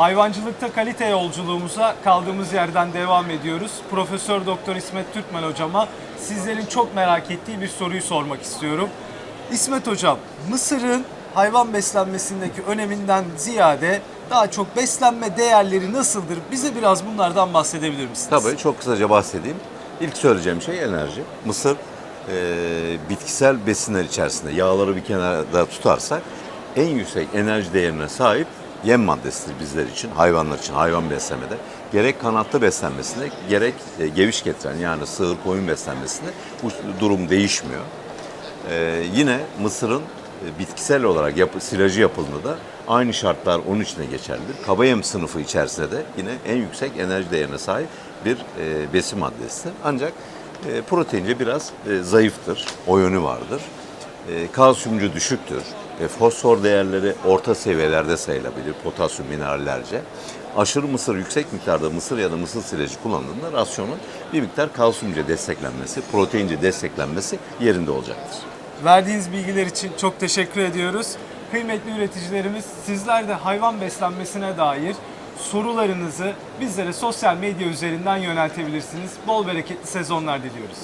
Hayvancılıkta kalite yolculuğumuza kaldığımız yerden devam ediyoruz. Profesör Doktor İsmet Türkmen hocama sizlerin çok merak ettiği bir soruyu sormak istiyorum. İsmet hocam, mısırın hayvan beslenmesindeki öneminden ziyade daha çok beslenme değerleri nasıldır? Bize biraz bunlardan bahsedebilir misiniz? Tabii çok kısaca bahsedeyim. İlk söyleyeceğim şey enerji. Mısır bitkisel besinler içerisinde yağları bir kenarda tutarsak en yüksek enerji değerine sahip yem maddesidir bizler için, hayvanlar için, hayvan beslemede. Gerek kanatlı beslenmesinde, gerek geviş getiren yani sığır koyun beslenmesinde bu durum değişmiyor. Yine mısırın bitkisel olarak silajı yapıldığında da aynı şartlar onun içine geçerlidir. Kaba yem sınıfı içerisinde de yine en yüksek enerji değerine sahip bir besin maddesidir. Ancak proteince biraz zayıftır, o yönü vardır. Kalsiyumcu düşüktür. Fosfor değerleri orta seviyelerde sayılabilir, potasyum minerallerce. Aşırı mısır yüksek miktarda mısır ya da mısır silajı kullanıldığında rasyonun bir miktar kalsiyumca desteklenmesi, proteince desteklenmesi yerinde olacaktır. Verdiğiniz bilgiler için çok teşekkür ediyoruz. Kıymetli üreticilerimiz, sizler de hayvan beslenmesine dair sorularınızı bizlere sosyal medya üzerinden yöneltebilirsiniz. Bol bereketli sezonlar diliyoruz.